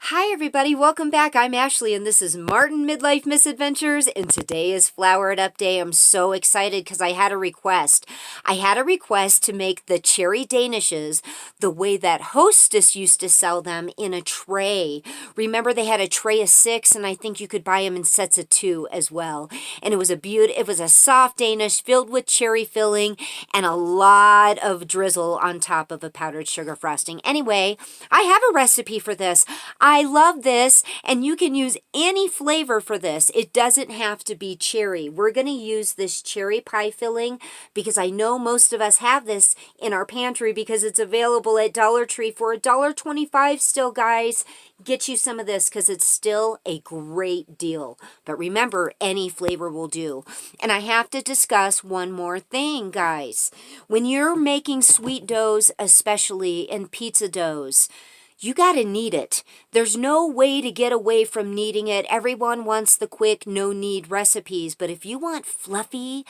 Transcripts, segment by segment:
Hi everybody, welcome back. I'm Ashley and this is Martin Midlife Misadventures and today is Flour It Up Day. I'm so excited because I had a request. I had a request to make the cherry danishes the way that Hostess used to sell them in a tray. Remember they had a tray of 6 and I think you could buy them in sets of 2 as well. And it was a soft Danish filled with cherry filling and a lot of drizzle on top of a powdered sugar frosting. Anyway, I have a recipe for this. I love this, and you can use any flavor for this. It doesn't have to be cherry. We're going to use this cherry pie filling because I know most of us have this in our pantry because it's available at Dollar Tree for $1.25 still, guys. Get you some of this because it's still a great deal. But remember, any flavor will do. And I have to discuss one more thing, guys. When you're making sweet doughs, especially in pizza doughs, you got to knead it. There's no way to get away from kneading it. Everyone wants the quick, no-knead recipes, but if you want fluffy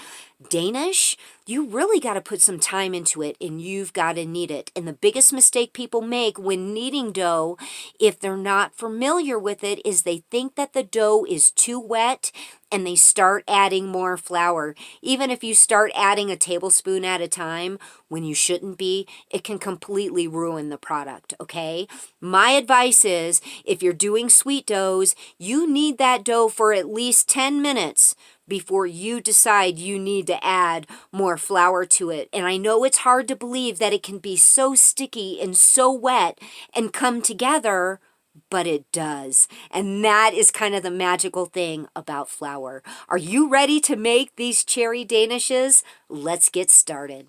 Danish, you really got to put some time into it, and you've got to knead it. And the biggest mistake people make when kneading dough, if they're not familiar with it, is they think that the dough is too wet, and they start adding more flour. Even if you start adding a tablespoon at a time when you shouldn't be, it can completely ruin the product, okay? My advice is, if you're doing sweet doughs, you knead that dough for at least 10 minutes before you decide you need to add more flour to it. And I know it's hard to believe that it can be so sticky and so wet and come together, but it does. And that is kind of the magical thing about flour. Are you ready to make these cherry danishes? Let's get started.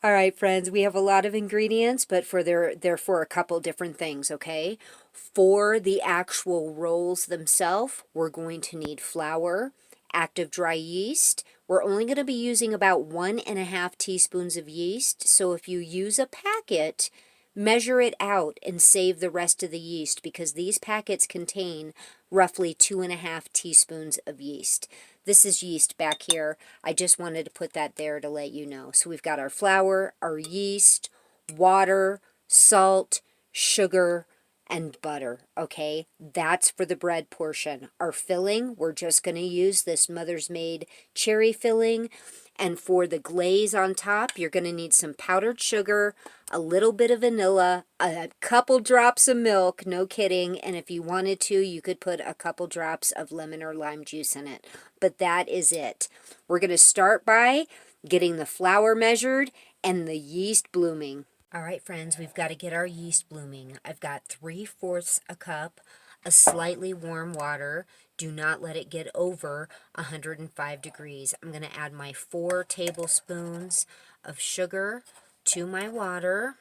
All right, friends, we have a lot of ingredients, but they're for a couple different things, okay? For the actual rolls themselves, we're going to need flour, active dry yeast. We're only going to be using about 1.5 teaspoons of yeast, so if you use a packet, measure it out and save the rest of the yeast because these packets contain roughly 2.5 teaspoons of yeast. This is yeast back here. I just wanted to put that there to let you know. So we've got our flour, our yeast, water, salt, sugar, and butter, okay? That's for the bread portion. Our filling, we're just going to use this Mother's Made cherry filling. And for the glaze on top, you're going to need some powdered sugar, a little bit of vanilla, a couple drops of milk, no kidding. And if you wanted to, you could put a couple drops of lemon or lime juice in it. But that is it. We're going to start by getting the flour measured and the yeast blooming. All right, friends, we've got to get our yeast blooming. I've got 3/4 a cup of slightly warm water. Do not let it get over 105 degrees. I'm going to add my 4 tablespoons of sugar to my water.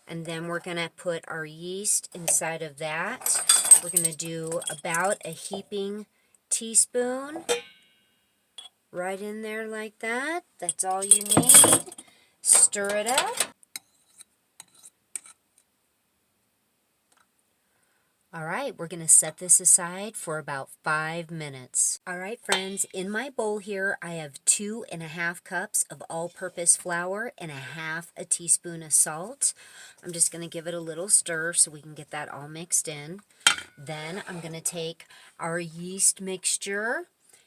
And then we're going to put our yeast inside of that. We're going to do about a heaping teaspoon right in there like that. That's all you need. Stir it up. All right, we're going to set this aside for about 5 minutes. All right, friends, in my bowl here, I have 2.5 cups of all-purpose flour and 1/2 teaspoon of salt. I'm just going to give it a little stir so we can get that all mixed in. Then I'm going to take our yeast mixture,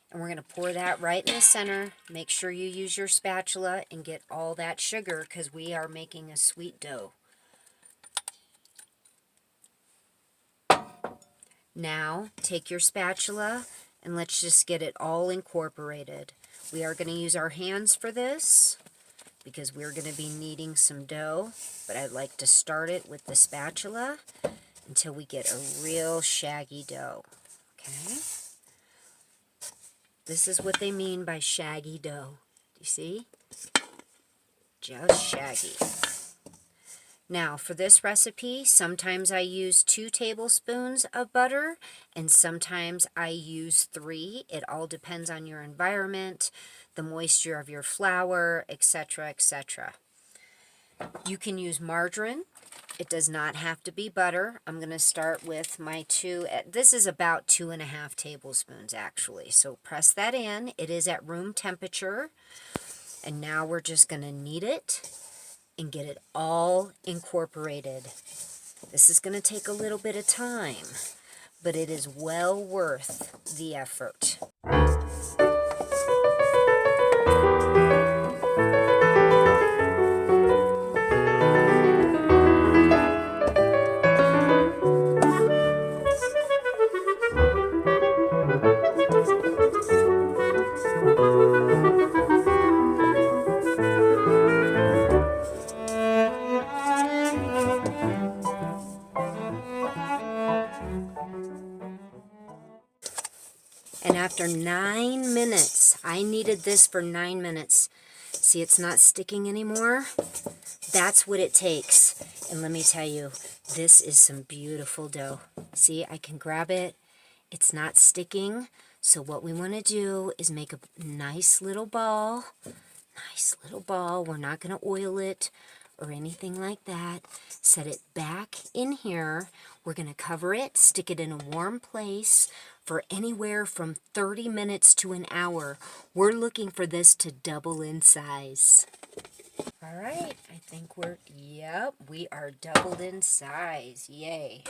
and we're going to pour that right in the center. Make sure you use your spatula and get all that sugar because we are making a sweet dough. Now, take your spatula and let's just get it all incorporated. We are going to use our hands for this because we're going to be kneading some dough, but I'd like to start it with the spatula until we get a real shaggy dough. Okay? This is what they mean by shaggy dough. Do you see? Just shaggy. Now, for this recipe, sometimes I use 2 tablespoons of butter, and sometimes I use 3. It all depends on your environment, the moisture of your flour, etc., etc. You can use margarine. It does not have to be butter. I'm going to start with my 2. This is about 2.5 tablespoons, actually. So press that in. It is at room temperature. And now we're just going to knead it. and get it all incorporated. This is going to take a little bit of time, but it is well worth the effort. And after 9 minutes, I kneaded this for 9 minutes. See, it's not sticking anymore. That's what it takes. And let me tell you, this is some beautiful dough. See, I can grab it. It's not sticking. So what we want to do is make a nice little ball. Nice little ball. We're not going to oil it or anything like that. Set it back in here. We're going to cover it, stick it in a warm place for anywhere from 30 minutes to an hour. We're looking for this to double in size. All right, I think we are doubled in size. Yay.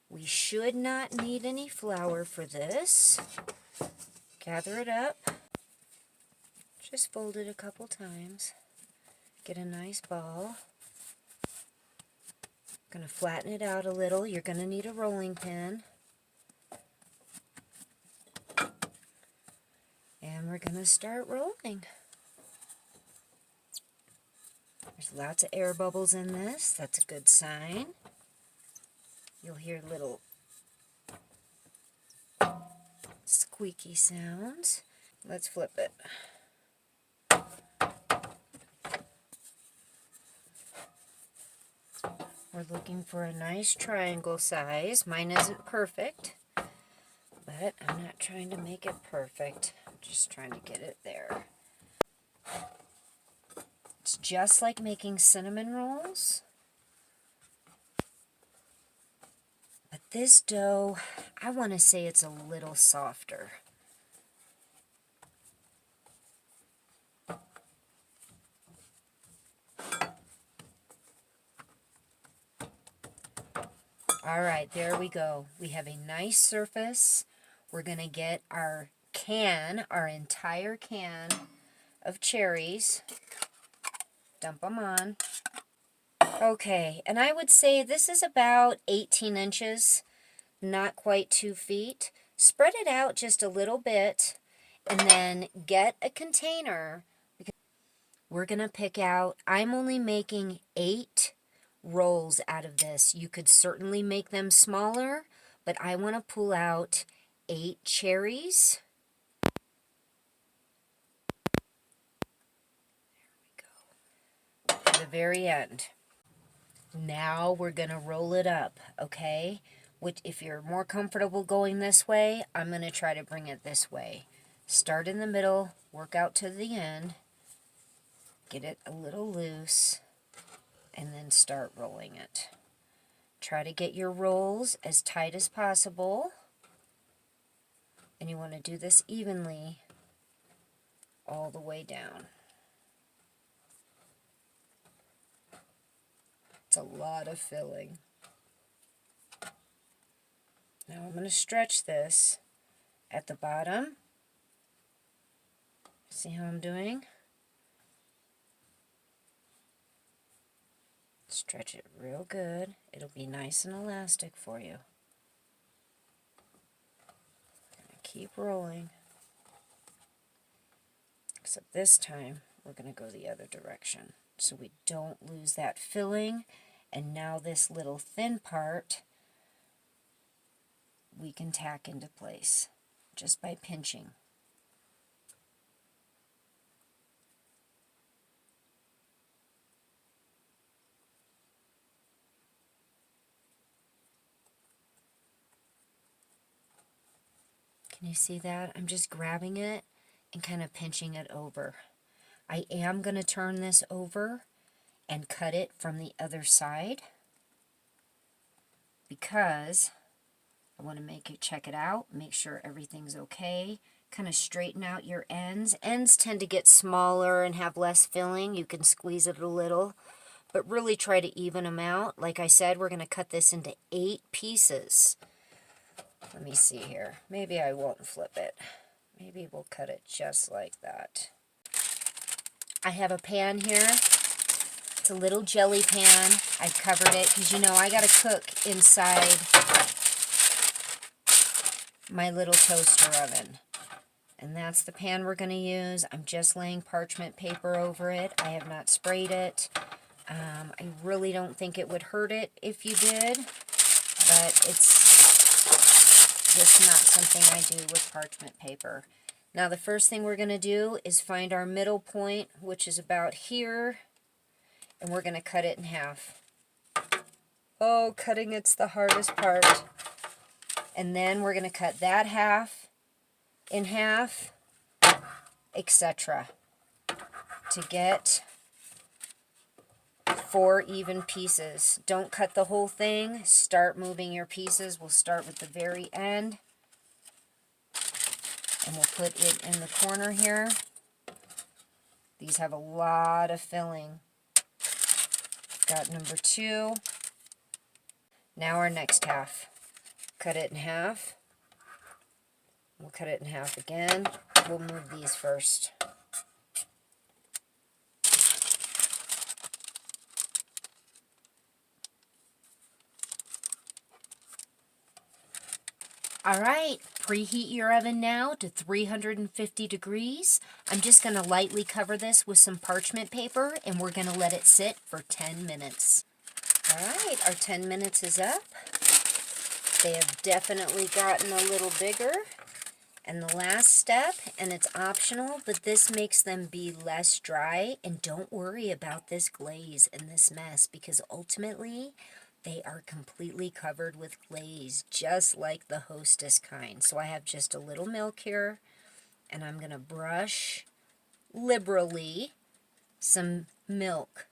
We should not need any flour for this. Gather it up. Just fold it a couple times. Get a nice ball. Going to flatten it out a little. You're going to need a rolling pin. And we're going to start rolling. There's lots of air bubbles in this. That's a good sign. You'll hear little squeaky sounds. Let's flip it. We're looking for a nice triangle size. Mine isn't perfect, but I'm not trying to make it perfect. I'm just trying to get it there. It's just like making cinnamon rolls. But this dough, I want to say it's a little softer. All right, there we go. We have a nice surface. We're going to get our can, our entire can of cherries. Dump them on. Okay, and I would say this is about 18 inches, not quite 2 feet. Spread it out just a little bit, and then get a container. We're going to pick out, I'm only making 8 rolls out of this. You could certainly make them smaller, but I want to pull out 8 cherries. There we go. To the very end. Now we're going to roll it up, okay? Which, if you're more comfortable going this way, I'm going to try to bring it this way. Start in the middle, work out to the end, get it a little loose, and then start rolling it. Try to get your rolls as tight as possible. And you want to do this evenly all the way down. It's a lot of filling. Now I'm going to stretch this at the bottom. See how I'm doing? Stretch it real good. It'll be nice and elastic for you. Keep rolling. Except this time, we're going to go the other direction so we don't lose that filling. And now this little thin part, we can tack into place just by pinching. Can you see that? I'm just grabbing it and kind of pinching it over. I am going to turn this over and cut it from the other side because I want to check it out, make sure everything's okay, kind of straighten out your ends. Ends tend to get smaller and have less filling. You can squeeze it a little, but really try to even them out. Like I said, we're going to cut this into 8 pieces. Let me see here. Maybe I won't flip it. Maybe we'll cut it just like that. I have a pan here. It's a little jelly pan. I covered it because, you know, I got to cook inside my little toaster oven. And that's the pan we're going to use. I'm just laying parchment paper over it. I have not sprayed it. I really don't think it would hurt it if you did, but it's just not something I do with parchment paper. Now the first thing we're going to do is find our middle point, which is about here, and we're going to cut it in half. Oh, cutting it's the hardest part. And then we're going to cut that half in half, etc. to get 4 even pieces. Don't cut the whole thing. Start moving your pieces. We'll start with the very end. And we'll put it in the corner here. These have a lot of filling. Got number 2. Now our next half. Cut it in half. We'll cut it in half again. We'll move these first. All right, preheat your oven now to 350 degrees. I'm just going to lightly cover this with some parchment paper, and we're going to let it sit for 10 minutes. All right, our 10 minutes is up. They have definitely gotten a little bigger. And the last step, and it's optional, but this makes them be less dry. And don't worry about this glaze and this mess, because ultimately they are completely covered with glaze, just like the Hostess kind. So I have just a little milk here, and I'm going to brush liberally some milk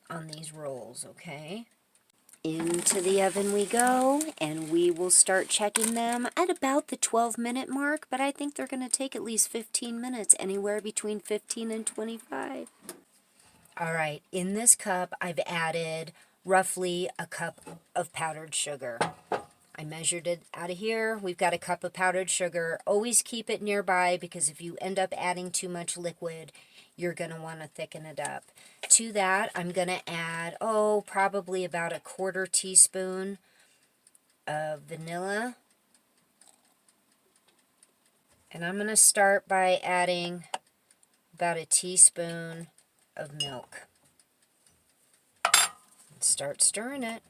on these rolls, okay? Into the oven we go, and we will start checking them at about the 12-minute mark, but I think they're going to take at least 15 minutes, anywhere between 15 and 25. All right, in this cup, I've added roughly a cup of powdered sugar. I measured it out of here. We've got a cup of powdered sugar. Always keep it nearby, because if you end up adding too much liquid, you're going to want to thicken it up. To that, I'm going to add, probably about a 1/4 teaspoon of vanilla. And I'm going to start by adding about a teaspoon of milk. And start stirring it.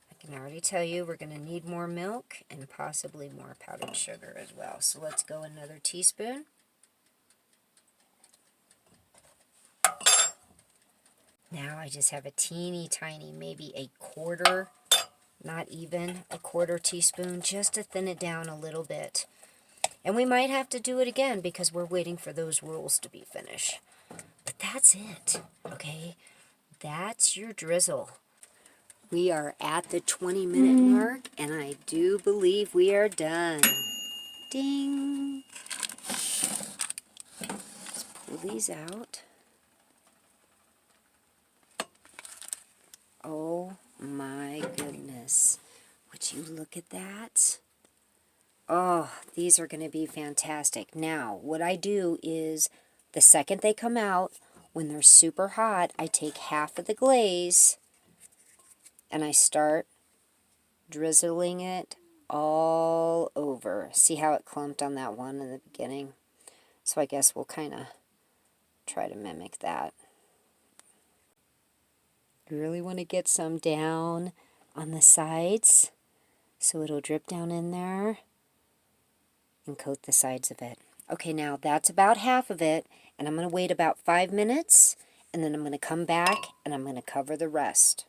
I can already tell you we're going to need more milk and possibly more powdered sugar as well. So let's go another teaspoon. Now I just have a teeny tiny, maybe a 1/4, not even a 1/4 teaspoon, just to thin it down a little bit. And we might have to do it again because we're waiting for those rolls to be finished. But that's it, okay? That's your drizzle. We are at the 20-minute mark, and I do believe we are done. Ding! Let's pull these out. Oh my goodness. Would you look at that? Oh, these are going to be fantastic. Now, what I do is, the second they come out, when they're super hot, I take half of the glaze and I start drizzling it all over. See how it clumped on that one in the beginning? So I guess we'll kind of try to mimic that. You really want to get some down on the sides so it'll drip down in there and coat the sides of it. Okay, now that's about half of it, and I'm going to wait about 5 minutes, and then I'm going to come back and I'm going to cover the rest.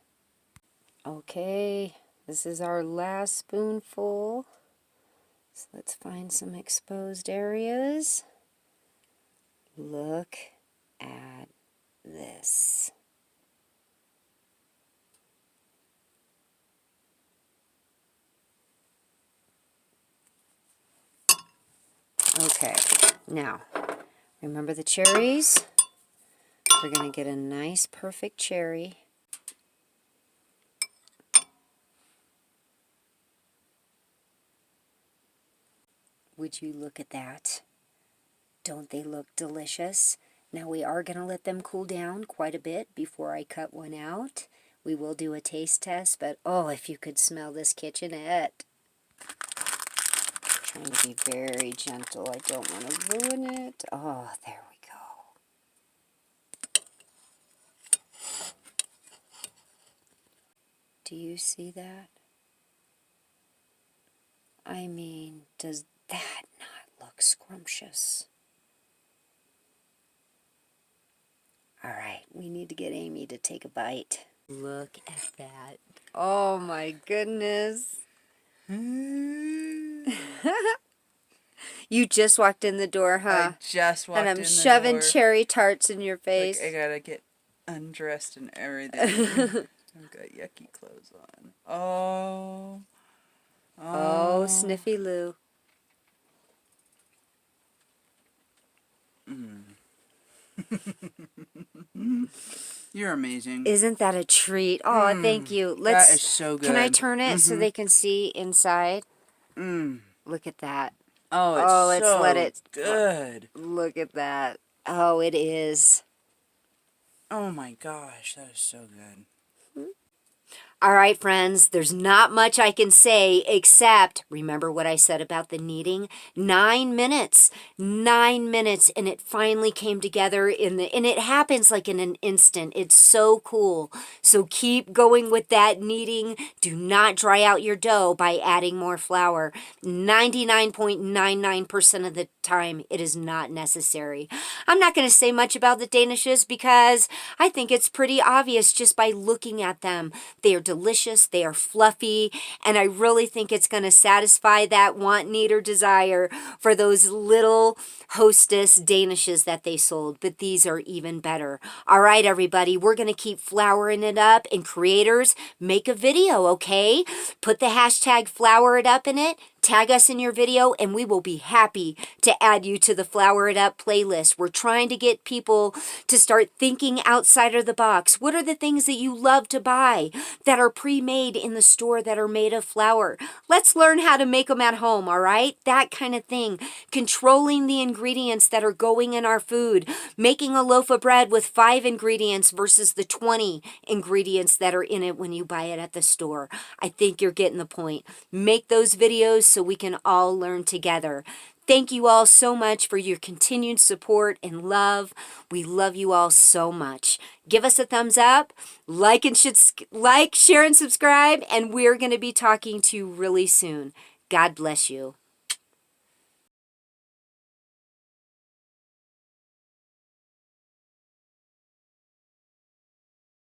Okay, this is our last spoonful. So let's find some exposed areas. Look at this. Okay, now, remember the cherries? We're going to get a nice, perfect cherry. Would you look at that? Don't they look delicious? Now we are going to let them cool down quite a bit before I cut one out. We will do a taste test, but oh, if you could smell this kitchenette. Trying to be very gentle. I don't want to ruin it. Oh, there we go. Do you see that? I mean, does that not look scrumptious? All right, we need to get Amy to take a bite. Look at that. Oh my goodness. You just walked in the door, huh? I just walked in the door. And I'm shoving cherry tarts in your face. Like, I gotta get undressed and everything. I've got yucky clothes on. Oh. Oh, Sniffy Lou. You're amazing. Isn't that a treat? Oh, thank you. That is so good. Can I turn it so they can see inside? Look at that. Oh, let's so let it good. Look at that. Oh, it is. Oh my gosh, that is so good. All right, friends, there's not much I can say except, remember what I said about the kneading? 9 minutes. 9 minutes, and it finally came together and it happens like in an instant. It's so cool. So keep going with that kneading. Do not dry out your dough by adding more flour. 99.99% of the time, it is not necessary. I'm not going to say much about the Danishes because I think it's pretty obvious just by looking at them. They are delicious, they are fluffy, and I really think it's going to satisfy that want, need, or desire for those little Hostess Danishes that they sold, but these are even better. All right, everybody, we're going to keep flouring it up, and creators, make a video, okay? Put the hashtag flour it up in it, tag us in your video, and we will be happy to add you to the Flour It Up playlist. We're trying to get people to start thinking outside of the box. What are the things that you love to buy that are pre-made in the store that are made of flour? Let's learn how to make them at home, all right? That kind of thing. Controlling the ingredients that are going in our food. Making a loaf of bread with 5 ingredients versus the 20 ingredients that are in it when you buy it at the store. I think you're getting the point. Make those videos so we can all learn together. Thank you all so much for your continued support and love. We love you all so much. Give us a thumbs up, like, share, and subscribe, and we're going to be talking to you really soon. God bless you.